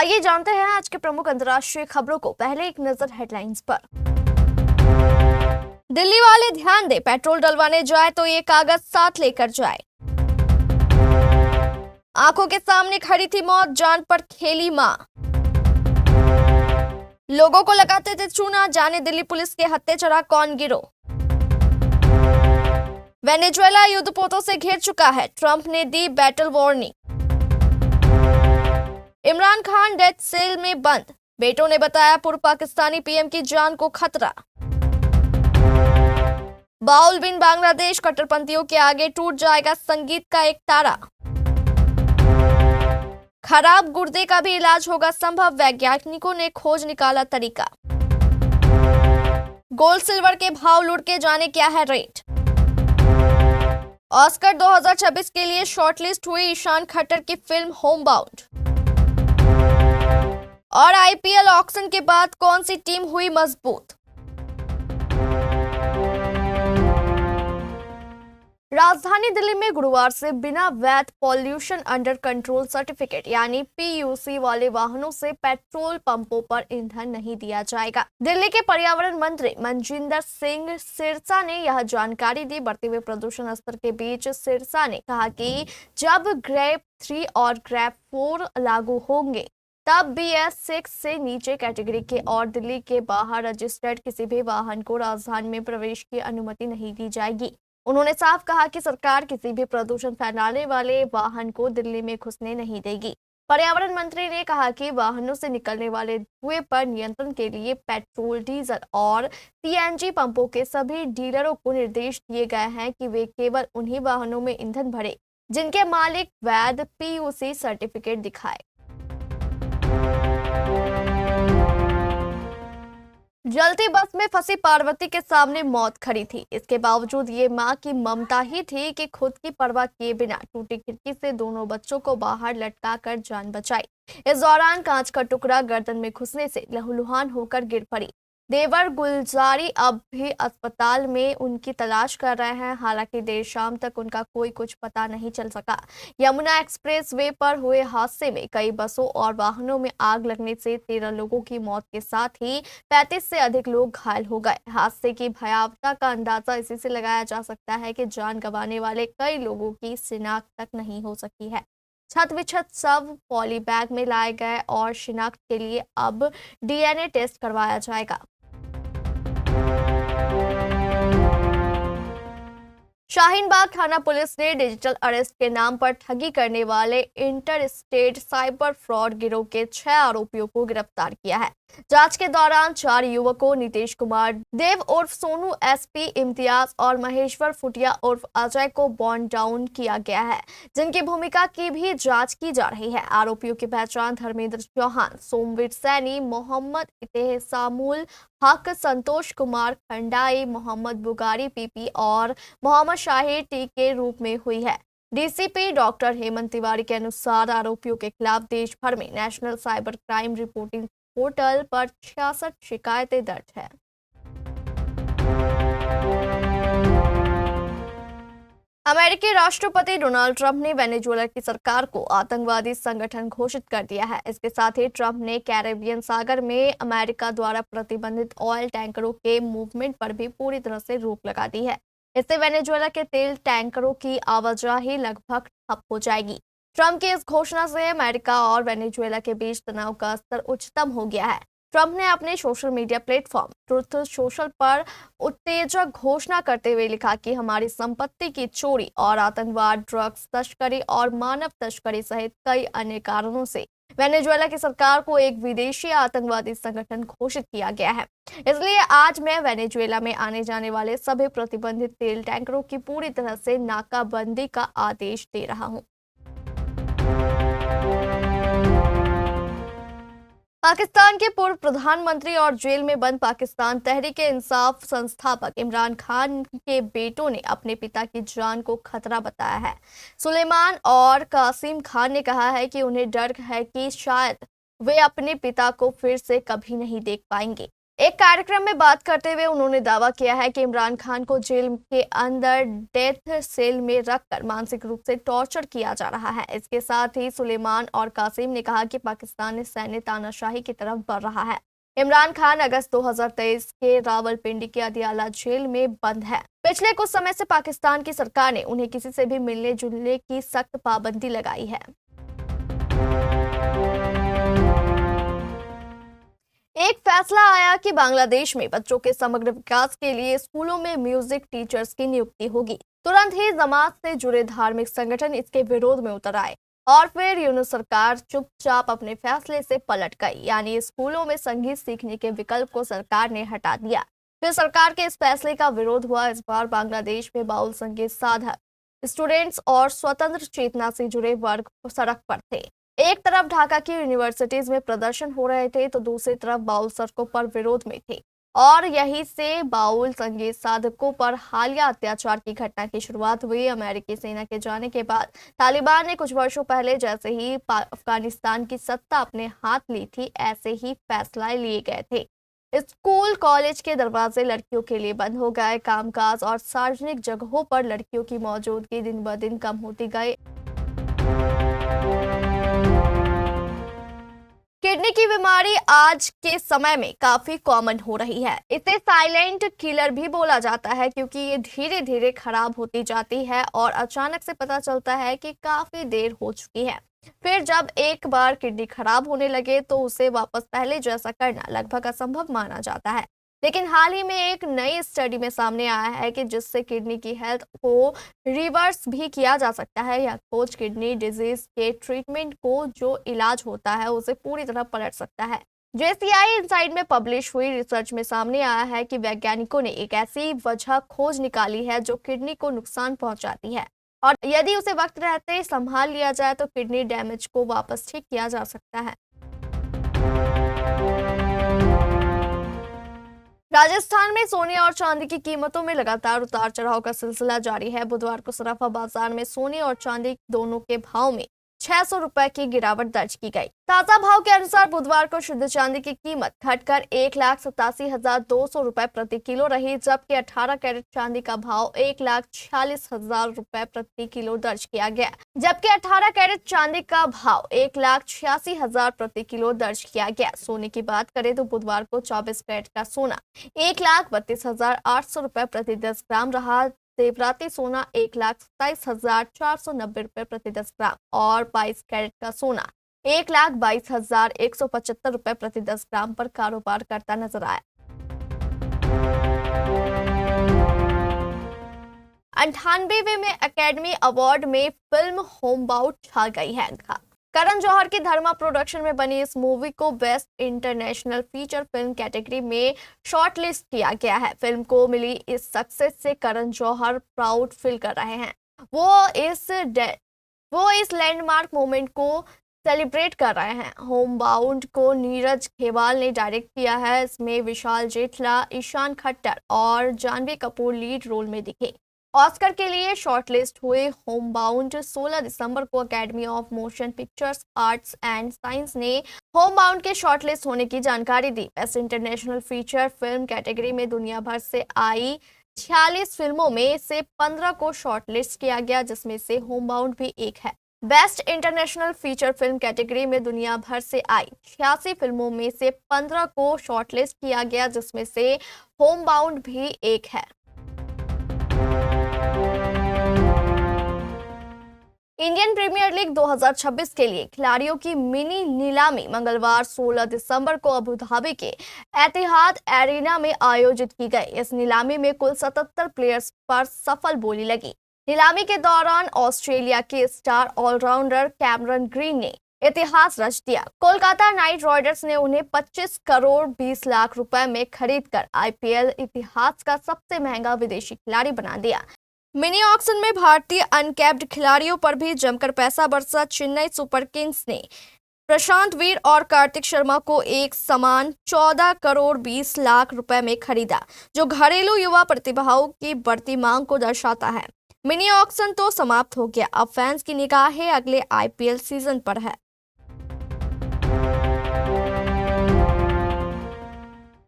आइए जानते हैं आज के प्रमुख अंतर्राष्ट्रीय खबरों को। पहले एक नजर हेडलाइंस पर। दिल्ली वाले ध्यान दें, पेट्रोल डलवाने जाए तो ये कागज साथ लेकर जाए। आंखों के सामने खड़ी थी मौत, जान पर खेली मां। लोगों को लगाते थे चूना, जाने दिल्ली पुलिस के हत्थे चढ़ा कौन गिरोह। वेनेजुएला युद्धपोतों से घिर चुका है, ट्रंप ने दी battle warning. Imran Khan death cell में बंद, बेटों ने बताया पूर्व पाकिस्तानी पीएम की जान को खतरा। बाउल बिन बांग्लादेश, कट्टरपंथियों के आगे टूट जाएगा संगीत का एक तारा। खराब गुर्दे का भी इलाज होगा संभव, वैज्ञानिकों ने खोज निकाला तरीका। गोल्ड सिल्वर के भाव लुढ़ के जाने क्या है रेट। ऑस्कर 2026 के लिए शॉर्टलिस्ट हुई ईशान खट्टर की फिल्म होमबाउंड। और आईपीएल ऑक्शन के बाद कौन सी टीम हुई मजबूत। राजधानी दिल्ली में गुरुवार से बिना वैध पॉल्यूशन अंडर कंट्रोल सर्टिफिकेट यानी पीयूसी वाले वाहनों से पेट्रोल पंपों पर ईंधन नहीं दिया जाएगा। दिल्ली के पर्यावरण मंत्री मनजिंदर सिंह सिरसा ने यह जानकारी दी। बढ़ते हुए प्रदूषण स्तर के बीच सिरसा ने कहा कि जब ग्रेड 3 और ग्रेड 4 लागू होंगे तब BS6 से नीचे कैटेगरी के और दिल्ली के बाहर रजिस्टर्ड किसी भी वाहन को राजधानी में प्रवेश की अनुमति नहीं दी जाएगी। उन्होंने साफ कहा कि सरकार किसी भी प्रदूषण फैलाने वाले वाहन को दिल्ली में घुसने नहीं देगी। पर्यावरण मंत्री ने कहा कि वाहनों से निकलने वाले धुएं पर नियंत्रण के लिए पेट्रोल, डीजल और CNG पंपों के सभी डीलरों को निर्देश दिए गए हैं कि वे केवल उन्हीं वाहनों में ईंधन भरें जिनके मालिक वैध PUC सर्टिफिकेट दिखाए। जलती बस में फंसी पार्वती के सामने मौत खड़ी थी। इसके बावजूद ये मां की ममता ही थी कि खुद की परवाह किए बिना टूटी खिड़की से दोनों बच्चों को बाहर लटका कर जान बचाई। इस दौरान कांच का टुकड़ा गर्दन में घुसने से लहूलुहान होकर गिर पड़ी। देवर गुलजारी अब भी अस्पताल में उनकी तलाश कर रहे हैं। हालांकि देर शाम तक उनका कोई कुछ पता नहीं चल सका। यमुना एक्सप्रेस वे पर हुए हादसे में कई बसों और वाहनों में आग लगने से 13 लोगों की मौत के साथ ही 35 से अधिक लोग घायल हो गए। हादसे की भयावहता का अंदाजा इसी से लगाया जा सकता है कि जान गंवाने वाले कई लोगों की शिनाख्त तक नहीं हो सकी है। छत विछत शव पॉली बैग में लाए गए और शिनाख्त के लिए अब DNA टेस्ट करवाया जाएगा। शाहीन बाग थाना पुलिस ने डिजिटल अरेस्ट के नाम पर ठगी करने वाले इंटर स्टेट साइबर फ्रॉड गिरोह के 6 आरोपियों को गिरफ्तार किया है। जांच के दौरान 4 युवकों नीतीश कुमार देव उर्फ सोनू, SP इम्तियाज और महेश्वर फुटिया उर्फ अजय को बॉन्ड डाउन किया गया है, जिनकी भूमिका की भी जांच की जा रही है। आरोपियों की पहचान धर्मेंद्र चौहान, सोमवीर सैनी, मोहम्मद इतेहसामुल हक, संतोष कुमार खंडाई, मोहम्मद बुगारी PP और मोहम्मद शाहिर T के रूप में हुई है। DCP डॉक्टर हेमंत तिवारी के अनुसार आरोपियों के खिलाफ देश भर में national cyber crime reporting portal पर 66 शिकायतें दर्ज है। अमेरिकी राष्ट्रपति डोनाल्ड ट्रंप ने वेनेजुएला की सरकार को आतंकवादी संगठन घोषित कर दिया है। इसके साथ ही ट्रंप ने कैरेबियन सागर में अमेरिका द्वारा प्रतिबंधित ऑयल टैंकरों के मूवमेंट पर भी पूरी तरह से रोक लगा दी है। इससे वेनेजुएला के तेल टैंकरों की आवाजाही लगभग ठप हो जाएगी। ट्रंप की इस घोषणा से अमेरिका और वेनेजुएला के बीच तनाव का स्तर उच्चतम हो गया है। ट्रंप ने अपने social media platform truth social पर उत्तेजक घोषणा करते हुए लिखा कि हमारी संपत्ति की चोरी और आतंकवाद, ड्रग्स तस्करी और मानव तस्करी सहित कई अन्य कारणों से वेनेजुएला की सरकार को एक विदेशी आतंकवादी संगठन घोषित किया गया है। इसलिए आज मैं वेनेजुएला में आने जाने वाले सभी प्रतिबंधित तेल टैंकरों की पूरी तरह से नाकाबंदी का आदेश दे रहा हूं। पाकिस्तान के पूर्व प्रधानमंत्री और जेल में बंद पाकिस्तान तहरीक-ए-इंसाफ संस्थापक इमरान खान के बेटों ने अपने पिता की जान को खतरा बताया है। सुलेमान और कासिम खान ने कहा है कि उन्हें डर है कि शायद वे अपने पिता को फिर से कभी नहीं देख पाएंगे। एक कार्यक्रम में बात करते हुए उन्होंने दावा किया है कि इमरान खान को जेल के अंदर डेथ सेल में रखकर मानसिक रूप से टॉर्चर किया जा रहा है। इसके साथ ही सुलेमान और कासिम ने कहा कि पाकिस्तान सैन्य तानाशाही की तरफ बढ़ रहा है। इमरान खान अगस्त 2023 के रावलपिंडी के अदियाला जेल में बंद है। पिछले कुछ समय से पाकिस्तान की सरकार ने उन्हें किसी से भी मिलने जुलने की सख्त पाबंदी लगाई है। एक फैसला आया कि बांग्लादेश में बच्चों के समग्र विकास के लिए स्कूलों में म्यूजिक टीचर्स की नियुक्ति होगी। तुरंत ही जमात से जुड़े धार्मिक संगठन इसके विरोध में उतर आए और फिर यूनुस सरकार चुपचाप अपने फैसले से पलट गई, यानी स्कूलों में संगीत सीखने के विकल्प को सरकार ने हटा दिया। फिर सरकार के इस फैसले का विरोध हुआ। इस बार बांग्लादेश में बाउल संगीत साधक, स्टूडेंट्स और स्वतंत्र चेतना से जुड़े वर्ग सड़क पर थे। एक तरफ ढाका की यूनिवर्सिटीज में प्रदर्शन हो रहे थे तो दूसरी तरफ बाउल सड़कों पर विरोध में थे और यहीं से बाउल संगीत साधकों पर हालिया अत्याचार की घटना की शुरुआत हुई। अमेरिकी सेना के जाने के बाद तालिबान ने कुछ वर्षों पहले जैसे ही अफगानिस्तान की सत्ता अपने हाथ ली थी, ऐसे ही फैसला लिए गए थे। स्कूल कॉलेज के दरवाजे लड़कियों के लिए बंद हो गए। कामकाज और सार्वजनिक जगहों पर लड़कियों की मौजूदगी दिन ब दिन कम होती गई। किडनी की बीमारी आज के समय में काफी कॉमन हो रही है। इसे साइलेंट किलर भी बोला जाता है क्योंकि ये धीरे धीरे खराब होती जाती है और अचानक से पता चलता है कि काफी देर हो चुकी है। फिर जब एक बार किडनी खराब होने लगे तो उसे वापस पहले जैसा करना लगभग असंभव माना जाता है। लेकिन हाल ही में एक नई स्टडी में सामने आया है कि जिससे किडनी की हेल्थ को रिवर्स भी किया जा सकता है। यह खोज किडनी डिजीज के ट्रीटमेंट को जो इलाज होता है उसे पूरी तरह पलट सकता है। JCI इनसाइड में पब्लिश हुई रिसर्च में सामने आया है कि वैज्ञानिकों ने एक ऐसी वजह खोज निकाली है जो किडनी को नुकसान पहुंचाती है और यदि उसे वक्त रहते संभाल लिया जाए तो किडनी डैमेज को वापस ठीक किया जा सकता है। राजस्थान में सोने और चांदी की कीमतों में लगातार उतार चढ़ाव का सिलसिला जारी है। बुधवार को सराफा बाजार में सोने और चांदी दोनों के भाव में 600 रुपए की गिरावट दर्ज की गई। ताजा भाव के अनुसार बुधवार को शुद्ध चांदी की कीमत घटकर 1,87,200 रुपए प्रति किलो रही, जबकि 18 कैरेट चांदी का भाव 1,46,000 रुपए प्रति किलो दर्ज किया गया। जबकि 18 कैरेट चांदी का भाव 1,86,000 प्रति किलो दर्ज किया गया। सोने की बात करें तो बुधवार को 24 कैरेट का सोना 1,32,800 रुपए प्रति 10 ग्राम रहा। तेवराती सोना 1,27,490 रुपए प्रति 10 ग्राम और 22 कैरेट का सोना 1,22,175 रुपए प्रति 10 ग्राम पर कारोबार करता नजर आया। 98वें में एकेडमी अवार्ड में फिल्म होमबाउंड छा गई है। करण जौहर की धर्मा प्रोडक्शन में बनी इस मूवी को best international feature film category में शॉर्टलिस्ट किया गया है। फिल्म को मिली इस सक्सेस से करण जौहर प्राउड फील कर रहे हैं। वो इस लैंडमार्क मोमेंट को सेलिब्रेट कर रहे हैं। होमबाउंड को नीरज खेवाल ने डायरेक्ट किया है। इसमें विशाल जेठला, ईशान खट्टर और जानवी कपूर लीड रोल में दिखे। ऑस्कर के लिए शॉर्टलिस्ट हुए होमबाउंड 16 दिसंबर को Academy of Motion Pictures Arts and Science ने होमबाउंड के शॉर्टलिस्ट होने की जानकारी दी। Best international feature film category में दुनिया भर से आई 46 फिल्मों में से 15 को शॉर्टलिस्ट किया गया, जिसमें से होमबाउंड भी एक है। Best international feature film category में दुनिया भर से आई 86 फिल्मों में से 15 को शॉर्टलिस्ट किया गया, जिसमें से होमबाउंड भी एक है। इंडियन प्रीमियर लीग 2026 के लिए खिलाड़ियों की मिनी नीलामी मंगलवार 16 दिसंबर को अबू धाबी के एतिहाद एरिना में आयोजित की गई। इस नीलामी में कुल 77 प्लेयर्स पर सफल बोली लगी। नीलामी के दौरान ऑस्ट्रेलिया के स्टार ऑलराउंडर कैमरन ग्रीन ने इतिहास रच दिया। कोलकाता नाइट राइडर्स ने उन्हें 25 करोड़ 20 लाख रुपए में खरीदकर IPL इतिहास का सबसे महंगा विदेशी खिलाड़ी बना दिया। मिनी ऑक्शन में भारतीय अनकैप्ड खिलाड़ियों पर भी जमकर पैसा बरसा। चेन्नई सुपर किंग्स ने प्रशांत वीर और कार्तिक शर्मा को एक समान 14 करोड़ 20 लाख रुपए में खरीदा, जो घरेलू युवा प्रतिभाओं की बढ़ती मांग को दर्शाता है। मिनी ऑक्शन तो समाप्त हो गया, अब फैंस की निगाहें अगले IPL सीजन पर है।